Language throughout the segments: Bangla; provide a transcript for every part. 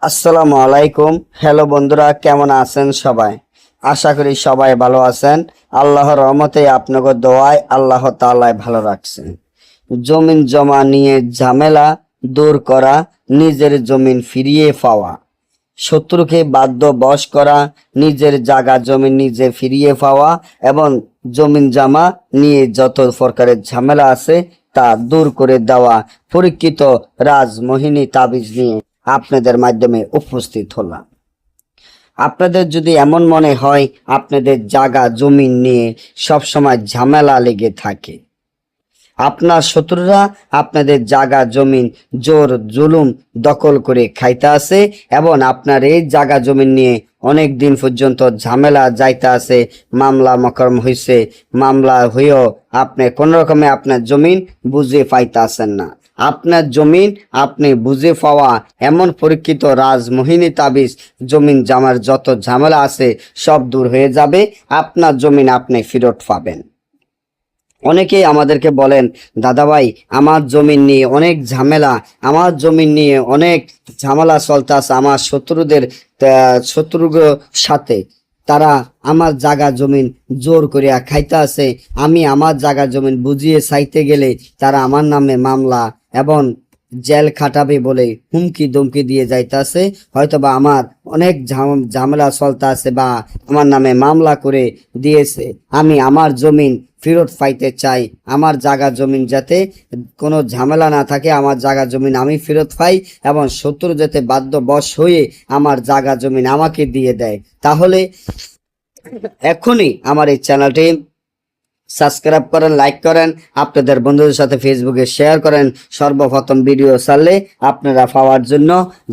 আসসালামু আলাইকুম। হ্যালো বন্ধুরা, কেমন আছেন সবাই? আশা করি সবাই ভালো আছেন। আল্লাহর রহমতে আপনাদের দোয়ায় আল্লাহ তাআলা ভালো রাখছেন। জমিন জমা নিয়ে ঝামেলা দূর করা, নিজের জমিন ফিরিয়ে পাওয়া, শত্রুকে বাধ্য বশ করা, নিজের জায়গা জমি নিজে ফিরিয়ে পাওয়া এবং জমিন জমা নিয়ে যত প্রকারের ঝামেলা আছে তা দূর করে দেওয়া পরীক্ষিত রাজমোহিনী তাবিজ নিয়ে আপনাদের মাধ্যমে উপস্থিত হলাম। আপনাদের যদি এমন মনে হয় আপনাদের জায়গা জমিন নিয়ে সবসময় ঝামেলা লেগে থাকে, আপনার শত্রুরা আপনাদের জায়গা জমিন জোর জুলুম দখল করে খাইতে আছে এবং আপনার এই জায়গা জমিন নিয়ে অনেক দিন পর্যন্ত ঝামেলা যাইতে আছে, মামলা মকরম হয়েছে, মামলা হয়েও আপনি কোন রকমে আপনার জমিন বুঝে পাইতে আছেন না। আপনার জমিন আপনি বুঝে পাওয়া এমন পরীক্ষিত রাজমোহিনী তাবিজ জমিন জামার যত ঝামেলা আছে সব দূর হয়ে যাবে, আপনার জমিন আপনি ফেরত পাবেন। অনেকেই আমাদেরকে বলেন, দাদা ভাই আমার জমিন নিয়ে অনেক ঝামেলা, আমার জমিন নিয়ে অনেক ঝামেলা চলতেছে আমার শত্রুর সাথে, তারা আমার জায়গা জমিন জোর করিয়া খাইতে আছে, আমি আমার জায়গা জমিন বুঝিয়ে চাইতে গেলে তারা আমার নামে মামলা এবং জেল খাটাবে বলে হুমকি ধমকি দিয়ে যাইতেছে। হয়তোবা আমার অনেক ঝামেলা চলতে আছে বা আমার নামে মামলা করে দিয়েছে। আমি আমার জমিন ফেরত পাইতে চাই, আমার জায়গা জমিন যাতে কোনো ঝামেলা না থাকে, আমার জায়গা জমিন আমি ফেরত পাই এবং শত্রু যাতে বাধ্য বশ হয়ে আমার জায়গা জমিন আমাকে দিয়ে দেয়। তাহলে এখনই আমার এই চ্যানেলটি সাবস্ক্রাইব করেন, লাইক করেন, আপনাদের বন্ধুদের সাথে ফেসবুকে শেয়ার করেন। সর্বপ্রথম ভিডিও ছাড়লে আপনারা পাওয়ার জন্য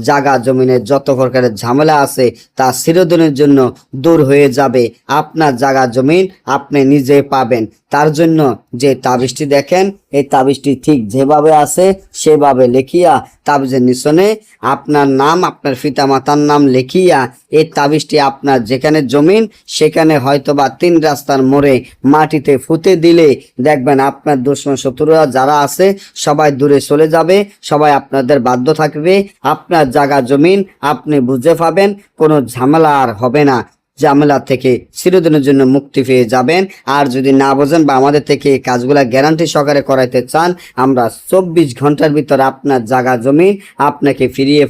জায়গা জমিনের যত প্রকারের ঝামেলা আছে তা চিরদিনের জন্য দূর হয়ে যাবে। আপনার জায়গা জমিন আপনি নিজে পাবেন। তার জন্য যে তাবিজটি দেখেন, এই তাবিজটি ঠিক যেভাবে আছে সেভাবে লিখিয়া তাবিজের নিচনে আপনার নাম, আপনার পিতা মাতার নাম লিখিয়া এই তাবিজটি আপনার যেখানে জমিন সেখানে হয়তোবা 3 রাস্তার মোড়ে মাটিতে ফুতে দিলে দেখবেন আপনার দুশমন শত্রুরা যারা আছে সবাই দূরে চলে যাবে, সবাই আপনাদের বাধ্য থাকবে, আপনার জায়গা জমিন আপনি বুঝে পাবেন, কোনো ঝামেলা আর হবে না, ঝামেলা থেকে চিরদিনের জন্য মুক্তি পেয়ে যাবেন। আর যদি না বোঝেন বা আমাদের থেকে এই কাজগুলা গ্যারান্টি সহকারে করাইতে চান, আমরা 24 ঘন্টার ভিতর আপনার জায়গা জমি আপনাকে ফিরিয়ে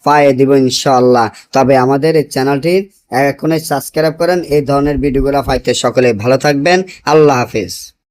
পাইয়ে দিব ইনশাআল্লাহ। তবে আমাদের এই চ্যানেলটির এখনই সাবস্ক্রাইব করেন, এই ধরনের ভিডিওগুলো পাইতে সকলে ভালো থাকবেন। আল্লাহ হাফেজ।